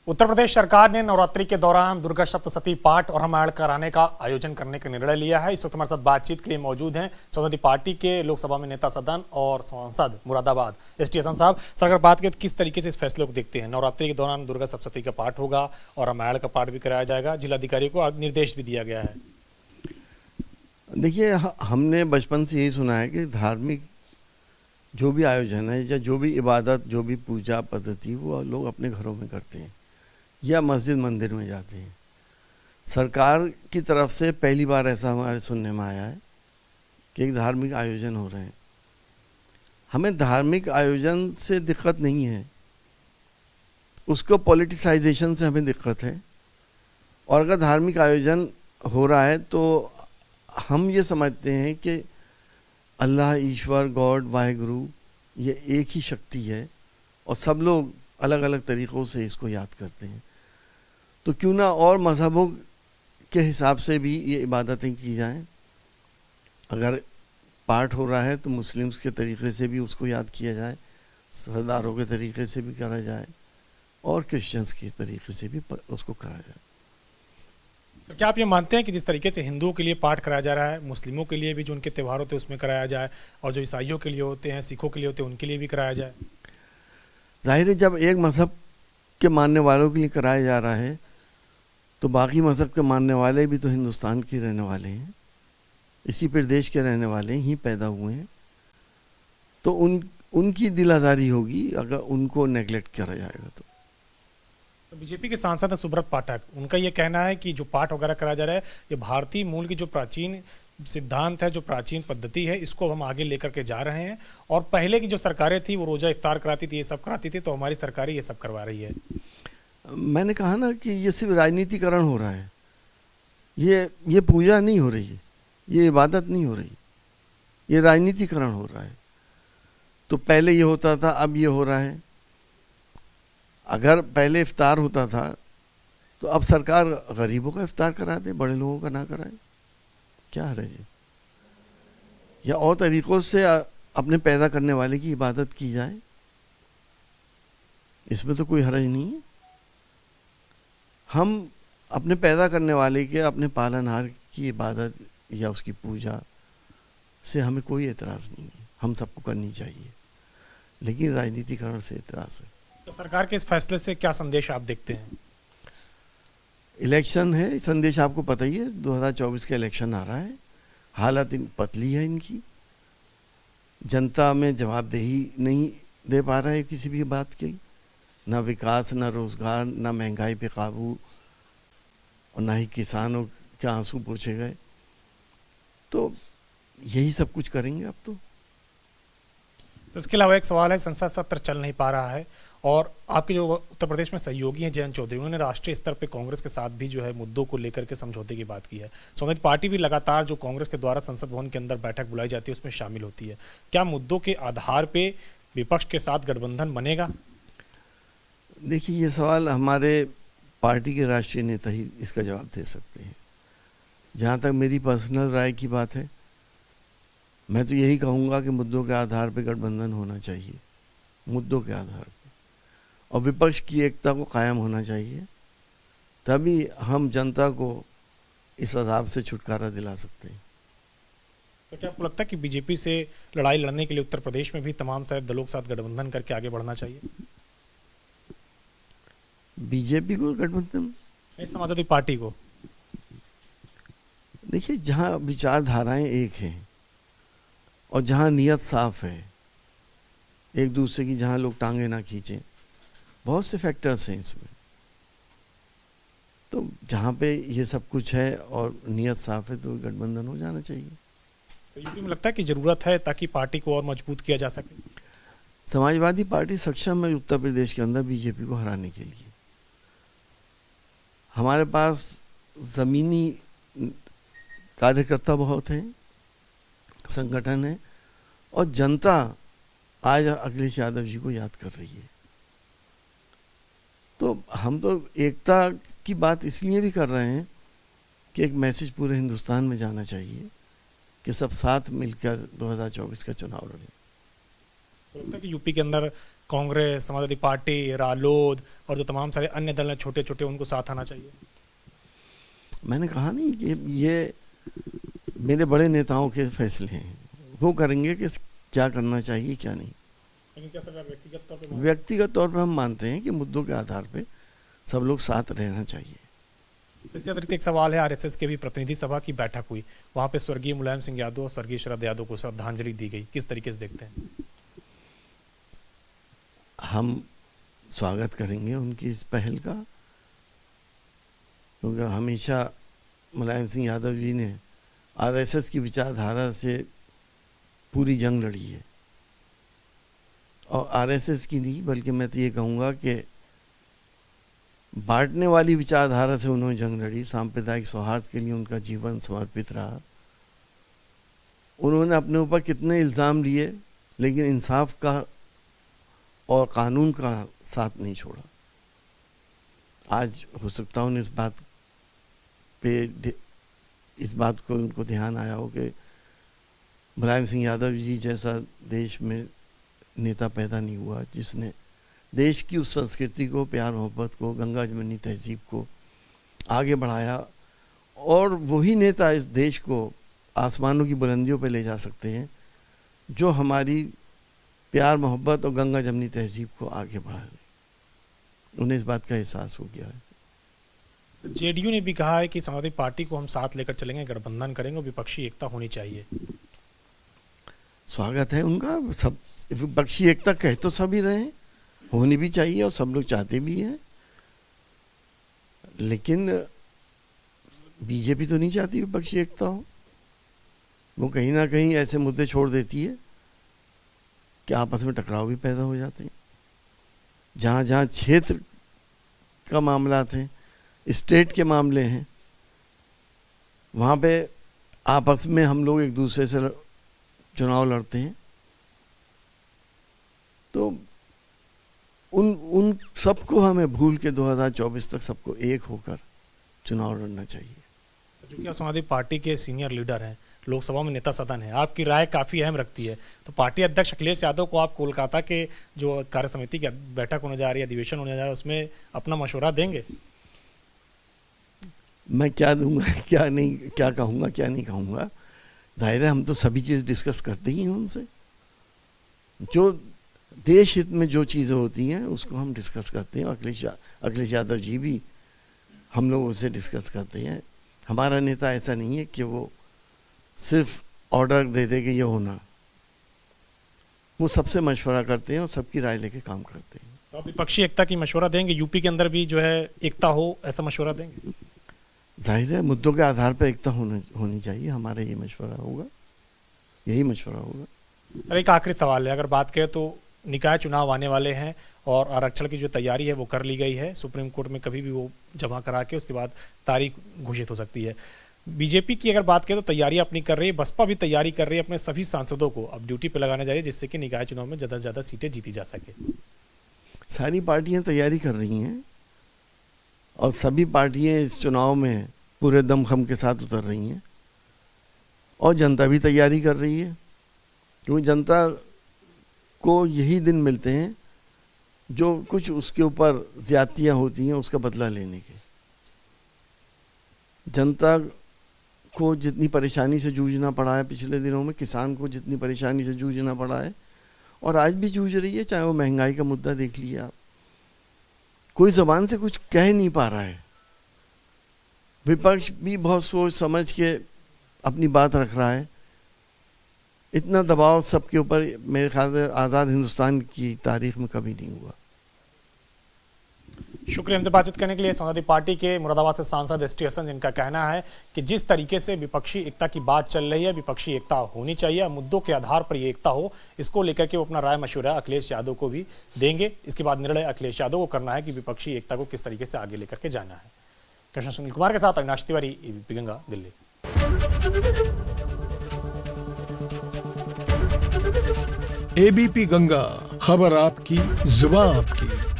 उत्तर प्रदेश सरकार ने नवरात्रि के दौरान दुर्गा सप्तशती पाठ और रामायण कराने का आयोजन करने का निर्णय लिया है। इस वक्त हमारे साथ बातचीत के लिए मौजूद हैं समाजवादी पार्टी के लोकसभा में नेता सदन और सांसद मुरादाबाद एस.टी. हसन साहब। सर, अगर बात करें तो किस तरीके से इस फैसले को देखते हैं? नवरात्रि के दौरान दुर्गा सप्तशती का पाठ होगा और रामायण का पाठ भी कराया जाएगा, जिलाधिकारी को निर्देश भी दिया गया है। देखिए, हमने बचपन से यही सुना है कि धार्मिक जो भी आयोजन है या जो भी इबादत, जो भी पूजा पद्धति वो लोग अपने घरों में करते हैं या मस्जिद मंदिर में जाते हैं। सरकार की तरफ से पहली बार ऐसा हमारे सुनने में आया है कि एक धार्मिक आयोजन हो रहे हैं। हमें धार्मिक आयोजन से दिक्कत नहीं है, उसको पॉलिटिसाइजेशन से हमें दिक्कत है। और अगर धार्मिक आयोजन हो रहा है तो हम ये समझते हैं कि अल्लाह, ईश्वर, गॉड, वाहेगुरु ये एक ही शक्ति है और सब लोग अलग अलग तरीक़ों से इसको याद करते हैं। तो क्यों ना और मज़हबों के हिसाब से भी ये इबादतें की जाएं। अगर पाठ हो रहा है तो मुस्लिम्स के तरीक़े से भी उसको याद किया जाए, सरदारों के तरीक़े से भी करा जाए और क्रिश्चियंस के तरीक़े से भी उसको करा जाए। तो क्या आप ये मानते हैं कि जिस तरीके से हिंदुओं के लिए पाठ कराया जा रहा है, मुस्लिमों के लिए भी जो उनके त्यौहार होते हैं उसमें कराया जाए, और जो ईसाइयों के लिए होते हैं, सिखों के लिए होते हैं, उनके लिए भी कराया जाए? जाहिर है, जब एक मज़हब के मानने वालों के लिए कराया जा रहा है तो बाकी मज़हब के मानने वाले भी तो हिंदुस्तान के रहने वाले हैं, इसी प्रदेश के रहने वाले ही पैदा हुए हैं। तो उनकी दिल आज़ारी होगी अगर उनको नेगलेक्ट करा जाएगा। तो बीजेपी के सांसद हैं सुब्रत पाठक, उनका ये कहना है कि जो पाठ वगैरह कराया जा रहा है ये भारतीय मूल की जो प्राचीन सिद्धांत है, जो प्राचीन पद्धति है, इसको हम आगे लेकर के जा रहे हैं। और पहले की जो सरकारें थी वो रोजा इफ्तार कराती थी, ये सब कराती थी, तो हमारी सरकारें ये सब करवा रही है। मैंने कहा ना कि ये सिर्फ राजनीतिकरण हो रहा है। ये पूजा नहीं हो रही है, ये इबादत नहीं हो रही, ये राजनीतिकरण हो रहा है। तो पहले ये होता था, अब ये हो रहा है। अगर पहले इफ्तार होता था तो अब सरकार गरीबों का इफ्तार करा दे, बड़े लोगों का ना कराए, क्या है जी? या और तरीक़ों से अपने पैदा करने वाले की इबादत की जाए, इसमें तो कोई हर्ज नहीं है। हम अपने पैदा करने वाले के, अपने पालनहार की इबादत या उसकी पूजा से हमें कोई एतराज़ नहीं है, हम सबको करनी चाहिए, लेकिन राजनीतिकरण से एतराज़ है। तो सरकार के इस फैसले से क्या संदेश आप देखते हैं? इलेक्शन है, संदेश आपको पता ही है, 2024 का इलेक्शन आ रहा है। हालत पतली है इनकी, जनता में जवाबदेही नहीं दे पा रहा है किसी भी बात की, ना विकास, ना रोज़गार, ना महंगाई पे काबू, और ना ही किसानों के आंसू पोंछे गए। तो यही सब कुछ करेंगे अब तो। इसके अलावा एक सवाल है, संसद सत्र चल नहीं पा रहा है और आपके जो उत्तर प्रदेश में सहयोगी हैं जयंत चौधरी, उन्होंने राष्ट्रीय स्तर पे कांग्रेस के साथ भी जो है मुद्दों को लेकर के समझौते की बात की है। समाजवादी पार्टी भी लगातार जो कांग्रेस के द्वारा संसद भवन के अंदर बैठक बुलाई जाती है उसमें शामिल होती है। क्या मुद्दों के आधार पे विपक्ष के साथ गठबंधन बनेगा? देखिए, ये सवाल हमारे पार्टी के राष्ट्रीय नेता ही इसका जवाब दे सकते हैं। जहाँ तक मेरी पर्सनल राय की बात है, मैं तो यही कहूँगा कि मुद्दों के आधार पर गठबंधन होना चाहिए, मुद्दों के आधार पर, और विपक्ष की एकता को कायम होना चाहिए, तभी हम जनता को इस अजाब से छुटकारा दिला सकते हैं। तो क्या आपको लगता है कि बीजेपी से लड़ाई लड़ने के लिए उत्तर प्रदेश में भी तमाम सारे दलों के साथ गठबंधन करके आगे बढ़ना चाहिए? बीजेपी को गठबंधन, समाजवादी पार्टी को? देखिए, जहाँ विचारधाराएं एक हैं और जहाँ नियत साफ है, एक दूसरे की जहाँ लोग टांगे ना खींचें, बहुत से फैक्टर्स हैं इसमें। तो जहाँ पे ये सब कुछ है और नियत साफ है तो गठबंधन हो जाना चाहिए। तो यूपी में लगता है कि ज़रूरत है ताकि पार्टी को और मजबूत किया जा सके? समाजवादी पार्टी सक्षम है उत्तर प्रदेश के अंदर बीजेपी को हराने के लिए। हमारे पास ज़मीनी कार्यकर्ता बहुत हैं, संगठन है, और जनता आज अखिलेश यादव जी को याद कर रही है। तो हम तो एकता की बात इसलिए भी कर रहे हैं कि एक मैसेज पूरे हिंदुस्तान में जाना चाहिए कि सब साथ मिलकर 2024 का चुनाव लड़ें। तो लगता है कि यूपी के अंदर कांग्रेस, समाजवादी पार्टी, रालोद और जो तमाम सारे अन्य दल हैं छोटे छोटे, उनको साथ आना चाहिए? मैंने कहा नहीं कि ये मेरे बड़े नेताओं के फैसले हैं, वो करेंगे कि क्या करना चाहिए क्या नहीं। लेकिन क्या सरकार व्यक्तिगत तौर पे व्यक्तिगत तौर पर हम मानते हैं कि मुद्दों के आधार पर सब लोग साथ रहना चाहिए। इससे अतिरिक्त एक सवाल है, आरएसएस के भी प्रतिनिधि सभा की बैठक हुई, वहां पे स्वर्गीय मुलायम सिंह यादव और स्वर्गीय शरद यादव को श्रद्धांजलि दी गई, किस तरीके से देखते हैं? हम स्वागत करेंगे उनकी इस पहल का, क्योंकि हमेशा मुलायम सिंह यादव जी ने आरएसएस की विचारधारा से पूरी जंग लड़ी है, और आरएसएस की नहीं बल्कि मैं तो ये कहूँगा कि बांटने वाली विचारधारा से उन्होंने जंग लड़ी। सांप्रदायिक सौहार्द के लिए उनका जीवन समर्पित रहा। उन्होंने अपने ऊपर कितने इल्ज़ाम लिए, लेकिन इंसाफ का और कानून का साथ नहीं छोड़ा। आज हो सकता है उन्हें इस बात को उनको ध्यान आया हो कि मुलायम सिंह यादव जी जैसा देश में नेता पैदा नहीं हुआ जिसने देश की उस संस्कृति को, प्यार मोहब्बत को, गंगा जमुनी तहजीब को आगे बढ़ाया, और वही नेता इस देश को आसमानों की बुलंदियों पर ले जा सकते हैं जो हमारी प्यार मोहब्बत और गंगा जमुनी तहजीब को आगे बढ़ाए। उन्हें इस बात का एहसास हो गया है। जेडीयू ने भी कहा है कि समाजवादी पार्टी को हम साथ लेकर चलेंगे, गठबंधन करेंगे, विपक्षी एकता होनी चाहिए। स्वागत है उनका। सब विपक्षी एकता कह तो सभी रहे हैं, होनी भी चाहिए और सब लोग चाहते भी हैं, लेकिन बीजेपी तो नहीं चाहती विपक्षी एकता हो। वो कहीं ना कहीं ऐसे मुद्दे छोड़ देती है कि आपस में टकराव भी पैदा हो जाते हैं। जहाँ जहाँ क्षेत्र का मामला थे, स्टेट के मामले हैं, वहाँ पे आपस में हम लोग एक दूसरे से चुनाव लड़ते हैं। तो उन सबको हमें भूल के 2024 तक सबको एक होकर चुनाव लड़ना चाहिए। क्योंकि आप समाजवादी पार्टी के सीनियर लीडर हैं, लोकसभा में नेता सदन है, आपकी राय काफ़ी अहम रखती है, तो पार्टी अध्यक्ष अखिलेश यादव को आप कोलकाता के जो कार्य समिति की बैठक होने जा रही है, अधिवेशन होने जा रहा है, उसमें अपना मशवरा देंगे? मैं क्या दूंगा, क्या नहीं, क्या कहूँगा, क्या नहीं कहूँगा, जाहिर है हम तो सभी चीज़ डिस्कस करते ही हैं उनसे। जो देश हित में जो चीज़ें होती हैं उसको हम डिस्कस करते हैं। अखिलेश यादव जी भी हम लोग उससे डिस्कस करते हैं। हमारा नेता ऐसा नहीं है कि वो सिर्फ ऑर्डर दे दे कि ये होना, वो सबसे मशवरा करते हैं और सबकी राय लेके काम करते हैं। तो आप विपक्षी एकता की मशवरा देंगे? यूपी के अंदर भी जो है एकता हो, ऐसा मशवरा देंगे? जाहिर है मुद्दों के आधार पर एकता होनी चाहिए। हमारा ये मशवरा होगा, यही मशवरा होगा। सर एक आखिरी सवाल है, अगर बात करें तो निकाय चुनाव आने वाले हैं और आरक्षण की जो तैयारी है वो कर ली गई है, सुप्रीम कोर्ट में कभी भी वो जमा करा के उसके बाद तारीख घोषित हो सकती है। बीजेपी की अगर बात करें तो तैयारी अपनी कर रही है, बसपा भी तैयारी कर रही है, अपने सभी सांसदों को अब ड्यूटी पे लगाने जा रही है जिससे कि निकाय चुनाव में ज़्यादा से ज़्यादा सीटें जीती जा सके। सारी पार्टियां तैयारी कर रही हैं और सभी पार्टियां इस चुनाव में पूरे दमखम के साथ उतर रही हैं, और जनता भी तैयारी कर रही है, क्योंकि जनता को यही दिन मिलते हैं जो कुछ उसके ऊपर ज्यादतियाँ होती हैं उसका बदला लेने के। जनता को जितनी परेशानी से जूझना पड़ा है पिछले दिनों में, किसान को जितनी परेशानी से जूझना पड़ा है और आज भी जूझ रही है, चाहे वो महंगाई का मुद्दा देख लिया आप, कोई ज़बान से कुछ कह नहीं पा रहा है। विपक्ष भी बहुत सोच समझ के अपनी बात रख रहा है। इतना दबाव सबके ऊपर मेरे ख्याल से आज़ाद हिंदुस्तान की तारीख में कभी नहीं हुआ। शुक्रिया हमसे बातचीत करने के लिए। समाजवादी पार्टी के मुरादाबाद से सांसद एसटी हसन, जिनका कहना है कि जिस तरीके से विपक्षी एकता की बात चल रही है, विपक्षी एकता होनी चाहिए, मुद्दों के आधार पर ये एकता हो, इसको लेकर के वो अपना राय मशवरा अखिलेश यादव को भी देंगे। इसके बाद निर्णय अखिलेश यादव को करना है कि विपक्षी एकता को किस तरीके से आगे लेकर के जाना है। कृष्ण सुनील कुमार के साथ अविनाश तिवारी, एबीपी गंगा, दिल्ली। एबीपी गंगा, खबर आपकी, जुबान आपकी।